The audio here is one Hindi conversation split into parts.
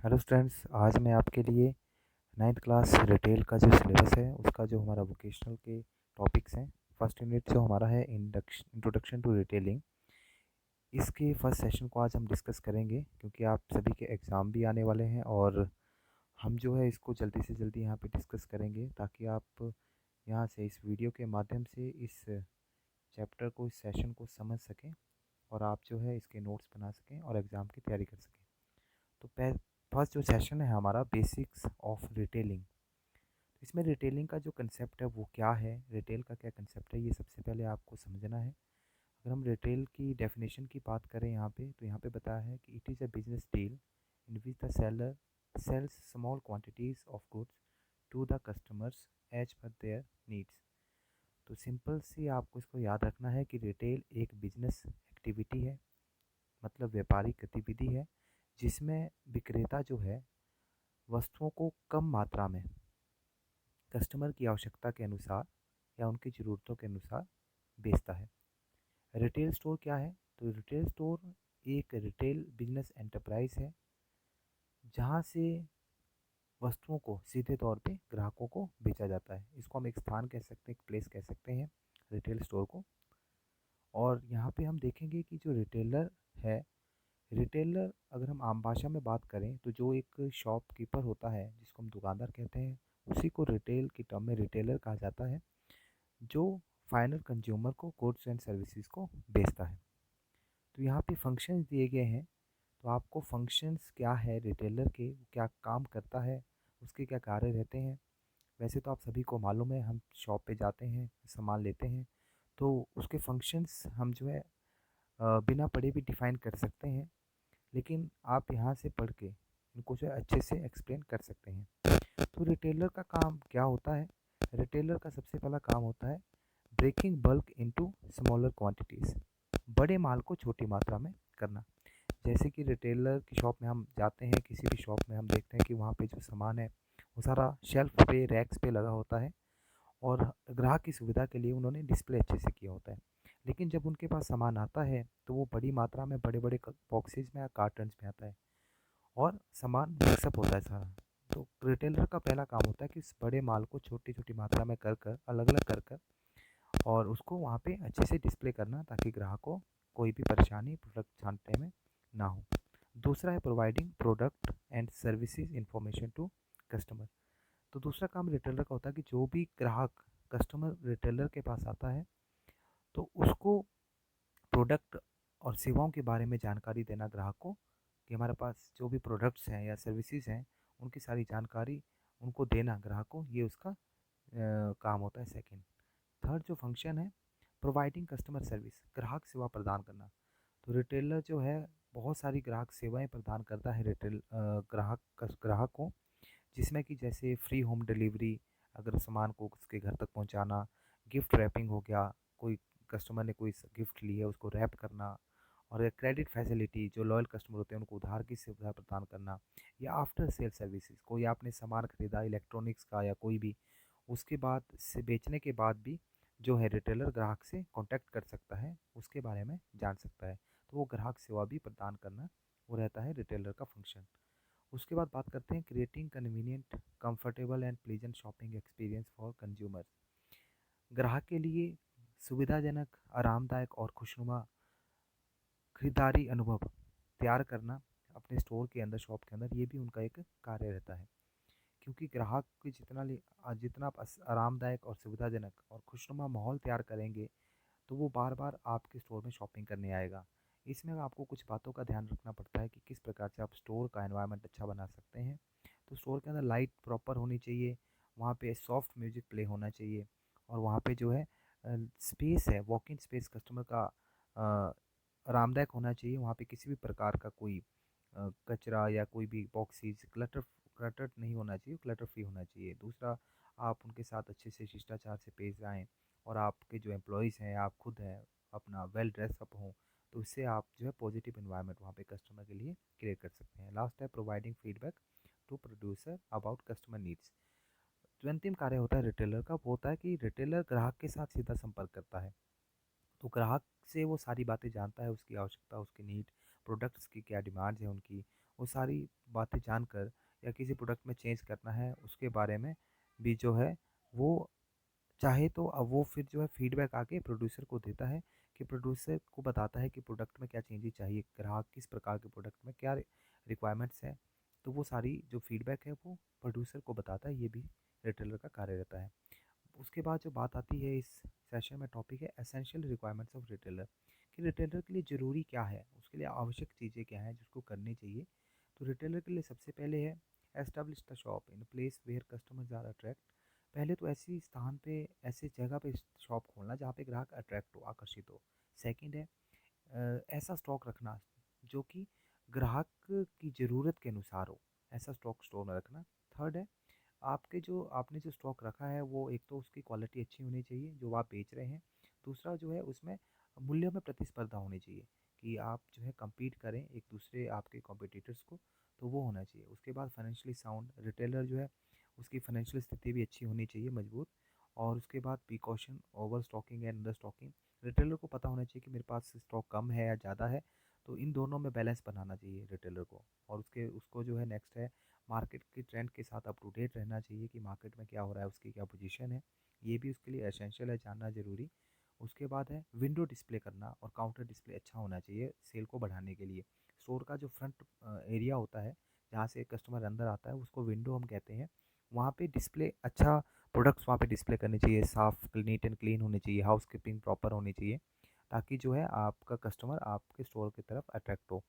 हेलो स्टूडेंट्स, आज मैं आपके लिए नाइन्थ क्लास रिटेल का जो सिलेबस है उसका जो हमारा वोकेशनल के टॉपिक्स हैं। फर्स्ट यूनिट जो हमारा है इंट्रोडक्शन टू रिटेलिंग, इसके फर्स्ट सेशन को आज हम डिस्कस करेंगे क्योंकि आप सभी के एग्ज़ाम भी आने वाले हैं और हम जो है इसको जल्दी से जल्दी यहाँ पे डिस्कस करेंगे ताकि आप यहाँ से इस वीडियो के माध्यम से इस चैप्टर को, इस सेशन को समझ सकें और आप जो है इसके नोट्स बना सकें और एग्ज़ाम की तैयारी कर सकें। तो फर्स्ट जो सेशन है हमारा बेसिक्स ऑफ रिटेलिंग। इसमें रिटेलिंग का जो कंसेप्ट है वो क्या है, रिटेल का क्या कंसेप्ट है, ये सबसे पहले आपको समझना है। अगर हम रिटेल की डेफिनेशन की बात करें यहाँ पे तो यहाँ पे बताया है कि it is a business deal in which the seller sells small quantities of goods to the customers as per their needs. तो सिंपल सी आपको इसको याद रखना है कि रिटेल एक बिजनेस एक्टिविटी है, मतलब व्यापारिक गतिविधि है जिसमें विक्रेता जो है वस्तुओं को कम मात्रा में कस्टमर की आवश्यकता के अनुसार या उनकी ज़रूरतों के अनुसार बेचता है। रिटेल स्टोर क्या है? तो रिटेल स्टोर एक रिटेल बिजनेस एंटरप्राइज है जहाँ से वस्तुओं को सीधे तौर पे ग्राहकों को बेचा जाता है। इसको हम एक स्थान कह सकते हैं, एक प्लेस कह सकते हैं रिटेल स्टोर को। और यहाँ पे हम देखेंगे कि जो रिटेलर है, रिटेलर अगर हम आम भाषा में बात करें तो जो एक शॉपकीपर होता है जिसको हम दुकानदार कहते हैं, उसी को रिटेल की टर्म में रिटेलर कहा जाता है, जो फाइनल कंज्यूमर को गुड्स एंड सर्विसेज को बेचता है। तो यहाँ पे फंक्शंस दिए गए हैं, तो आपको फंक्शंस क्या है रिटेलर के, क्या काम करता है, उसके क्या कार्य रहते हैं। वैसे तो आप सभी को मालूम है, हम शॉप पे जाते हैं, सामान लेते हैं, तो उसके फंक्शंस हम जो है बिना पढ़े भी डिफ़ाइन कर सकते हैं, लेकिन आप यहाँ से पढ़ के इनको जो है अच्छे से एक्सप्लेन कर सकते हैं। तो रिटेलर का काम क्या होता है? रिटेलर का सबसे पहला काम होता है breaking bulk into smaller quantities, बड़े माल को छोटी मात्रा में करना। जैसे कि रिटेलर की शॉप में हम जाते हैं, किसी भी शॉप में हम देखते हैं कि वहाँ पे जो सामान है वो सारा शेल्फ पे, रैक्स पे लगा होता है और ग्राहक की सुविधा के लिए उन्होंने डिस्प्ले अच्छे से किया होता है। लेकिन जब उनके पास सामान आता है तो वो बड़ी मात्रा में बड़े बड़े बॉक्सेज में या कार्टन्स में आता है और सामान मिक्सअप होता है सारा। तो रिटेलर का पहला काम होता है कि इस बड़े माल को छोटी छोटी मात्रा में कर कर, अलग अलग कर कर, और उसको वहाँ पे अच्छे से डिस्प्ले करना ताकि ग्राहक को कोई भी परेशानी प्रोडक्ट छांटने में ना हो। दूसरा है providing product and services information to customer. तो दूसरा काम रिटेलर का होता है कि जो भी ग्राहक, कस्टमर रिटेलर के पास आता है तो उसको प्रोडक्ट और सेवाओं के बारे में जानकारी देना ग्राहक को, कि हमारे पास जो भी प्रोडक्ट्स हैं या सर्विसेज हैं उनकी सारी जानकारी उनको देना ग्राहक को, ये उसका काम होता है सेकंड। थर्ड जो फंक्शन है प्रोवाइडिंग कस्टमर सर्विस, ग्राहक सेवा प्रदान करना। तो रिटेलर जो है बहुत सारी ग्राहक सेवाएं प्रदान करता है ग्राहक को, जिसमें कि जैसे फ्री होम डिलीवरी, अगर सामान को उसके घर तक पहुंचाना, गिफ्ट रैपिंग हो गया, कोई कस्टमर ने कोई गिफ्ट लिया उसको रैप करना, और क्रेडिट फैसिलिटी, जो लॉयल कस्टमर होते हैं उनको उधार की सुविधा प्रदान करना, या आफ्टर सेल सर्विसेज, कोई आपने सामान खरीदा इलेक्ट्रॉनिक्स का या कोई भी, उसके बाद से बेचने के बाद भी जो है रिटेलर ग्राहक से कांटेक्ट कर सकता है, उसके बारे में जान सकता है। तो वो ग्राहक सेवा भी प्रदान करना वो रहता है रिटेलर का फंक्शन। उसके बाद बात करते हैं creating convenient, comfortable and pleasant shopping experience for consumers. ग्राहक के लिए सुविधाजनक, आरामदायक और खुशनुमा खरीदारी अनुभव तैयार करना अपने स्टोर के अंदर, शॉप के अंदर, ये भी उनका एक कार्य रहता है। क्योंकि ग्राहक की जितना आप आरामदायक और सुविधाजनक और खुशनुमा माहौल तैयार करेंगे तो वो बार बार आपके स्टोर में शॉपिंग करने आएगा। इसमें आपको कुछ बातों का ध्यान रखना पड़ता है कि किस प्रकार से आप स्टोर का एनवायरनमेंट अच्छा बना सकते हैं। तो स्टोर के अंदर लाइट प्रॉपर होनी चाहिए, वहाँ पे सॉफ्ट म्यूजिक प्ले होना चाहिए, और वहाँ पे जो है स्पेस है, वॉक इन स्पेस कस्टमर का आरामदायक होना चाहिए। वहाँ पे किसी भी प्रकार का कोई कचरा या कोई भी बॉक्सेस क्लटर्ड नहीं होना चाहिए, क्लटर फ्री होना चाहिए। दूसरा, आप उनके साथ अच्छे से शिष्टाचार से पेश आएँ और आपके जो एम्प्लॉयज़ हैं, आप खुद हैं, अपना वेल ड्रेस अप हों, तो इससे आप जो है पॉजिटिव इन्वायरमेंट वहाँ पे कस्टमर के लिए क्रिएट कर सकते हैं। लास्ट है providing feedback to producer about customer needs. जो अंतिम कार्य होता है रिटेलर का, वो होता है कि रिटेलर ग्राहक के साथ सीधा संपर्क करता है। तो ग्राहक से वो सारी बातें जानता है, उसकी आवश्यकता, उसकी नीड, प्रोडक्ट्स की क्या डिमांड्स हैं उनकी, वो सारी बातें जानकर या किसी प्रोडक्ट में चेंज करना है उसके बारे में भी जो है वो चाहे तो अब वो फिर जो है फीडबैक आके प्रोड्यूसर को देता है, कि प्रोड्यूसर को बताता है कि प्रोडक्ट में क्या चेंजेस चाहिए, ग्राहक किस प्रकार के प्रोडक्ट में क्या रिक्वायरमेंट्स हैं। तो वो सारी जो फीडबैक है वो प्रोड्यूसर को बताता है, ये भी रिटेलर का कार्य रहता है। उसके बाद जो बात आती है इस सेशन में, टॉपिक है एसेंशियल रिक्वायरमेंट्स ऑफ रिटेलर, कि रिटेलर के लिए ज़रूरी क्या है, उसके लिए आवश्यक चीज़ें क्या हैं जिसको करनी चाहिए। तो रिटेलर के लिए सबसे पहले है establish the shop in place where customers are attract. पहले तो ऐसी स्थान पे, ऐसी जगह पे शॉप खोलना जहाँ पे ग्राहक अट्रैक्ट हो, आकर्षित हो। सेकंड है ऐसा स्टॉक रखना जो कि ग्राहक की ज़रूरत के अनुसार हो, ऐसा स्टॉक स्टोर में रखना। थर्ड है आपने जो स्टॉक रखा है वो एक तो उसकी क्वालिटी अच्छी होनी चाहिए जो आप बेच रहे हैं। दूसरा जो है उसमें मूल्य में प्रतिस्पर्धा होनी चाहिए, कि आप जो है compete करें एक दूसरे आपके कॉम्पिटिटर्स को, तो वो होना चाहिए। उसके बाद फाइनेंशियली साउंड रिटेलर जो है उसकी फाइनेंशियल स्थिति भी अच्छी होनी चाहिए, मजबूत। और उसके बाद precaution over stocking and under stocking, retailer को पता होना चाहिए कि मेरे पास स्टॉक कम है या ज़्यादा है, तो इन दोनों में बैलेंस बनाना चाहिए रिटेलर को। और उसको जो है नेक्स्ट है मार्केट के ट्रेंड के साथ अप टू डेट रहना चाहिए, कि मार्केट में क्या हो रहा है, उसकी क्या पोजीशन है, ये भी उसके लिए एसेंशियल है, जानना ज़रूरी। उसके बाद है विंडो डिस्प्ले करना, और काउंटर डिस्प्ले अच्छा होना चाहिए सेल को बढ़ाने के लिए। स्टोर का जो फ्रंट एरिया होता है जहाँ से कस्टमर अंदर आता है उसको विंडो हम कहते हैं। वहाँ पे डिस्प्ले अच्छा, प्रोडक्ट्स वहाँ पे डिस्प्ले करने चाहिए, साफ नीट एंड क्लीन होने चाहिए, हाउस कीपिंग प्रॉपर होनी चाहिए, ताकि जो है आपका कस्टमर आपके स्टोर की तरफ अट्रैक्ट हो।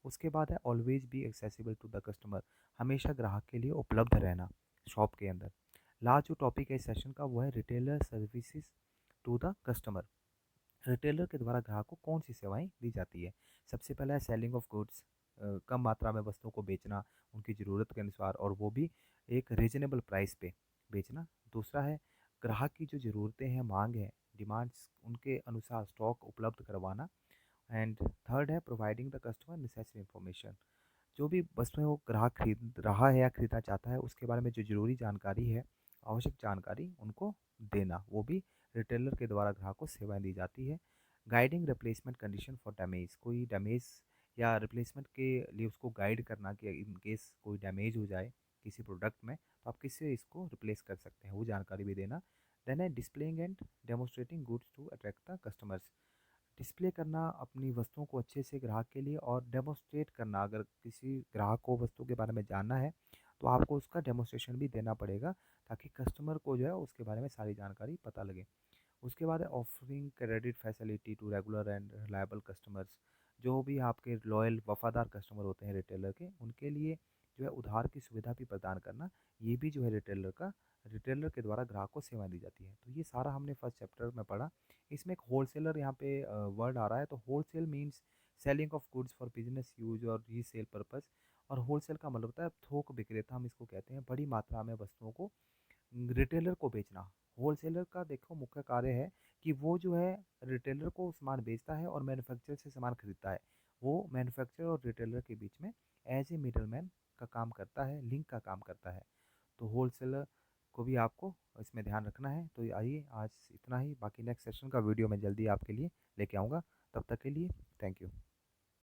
उसके बाद है always be accessible to the customer, हमेशा ग्राहक के लिए उपलब्ध रहना शॉप के अंदर। लास्ट जो टॉपिक है इस सेशन का वो है retailer services to the customer, retailer के द्वारा ग्राहक को कौन सी सेवाएं दी जाती है। सबसे पहला है सेलिंग ऑफ गुड्स, कम मात्रा में वस्तुओं को बेचना उनकी ज़रूरत के अनुसार, और वो भी एक रीजनेबल प्राइस पे बेचना। दूसरा है ग्राहक की जो ज़रूरतें हैं, मांग है, डिमांड्स, उनके अनुसार स्टॉक उपलब्ध करवाना। एंड थर्ड है providing the customer necessary information, जो भी वस्तुएं वो ग्राहक खरीद रहा है या खरीदना चाहता है उसके बारे में जो ज़रूरी जानकारी है, आवश्यक जानकारी उनको देना, वो भी रिटेलर के द्वारा ग्राहक को सेवाएं दी जाती है। Guiding replacement condition for damage, कोई डैमेज या रिप्लेसमेंट के लिए उसको गाइड करना, कि इन केस कोई डैमेज हो जाए किसी प्रोडक्ट में तो आप किससे इसको रिप्लेस कर सकते हैं, वो जानकारी भी देना। देन है displaying and demonstrating goods to attract the customers, display करना अपनी वस्तुओं को अच्छे से ग्राहक के लिए, और डेमोस्ट्रेट करना, अगर किसी ग्राहक को वस्तु के बारे में जानना है तो आपको उसका डेमोस्ट्रेशन भी देना पड़ेगा, ताकि कस्टमर को जो है उसके बारे में सारी जानकारी पता लगे। उसके बाद है offering credit facility to regular and reliable customers, जो भी आपके लॉयल वफादार कस्टमर होते हैं रिटेलर के, उनके लिए जो है उधार की सुविधा भी प्रदान करना, ये भी जो है रिटेलर के द्वारा ग्राहक को सेवा दी जाती है। तो ये सारा हमने फर्स्ट चैप्टर में पढ़ा। इसमें एक होलसेलर यहाँ पे वर्ड आ रहा है, तो wholesale means selling of goods for business use और रीसेल पर्पस, और होलसेल का मतलब होता है थोक विक्रेता, हम इसको कहते हैं, बड़ी मात्रा में वस्तुओं को रिटेलर को बेचना। होलसेलर का देखो मुख्य कार्य है कि वो जो है रिटेलर को सामान बेचता है और मैन्युफैक्चरर से सामान खरीदता है। वो मैन्युफैक्चरर और रिटेलर के बीच में एज ए मिडलमैन का काम करता है, लिंक का काम करता है। तो होलसेलर को भी आपको इसमें ध्यान रखना है। तो आइए आज इतना ही, बाकी नेक्स्ट सेशन का वीडियो मैं जल्दी आपके लिए लेके आऊँगा। तब तक के लिए थैंक यू।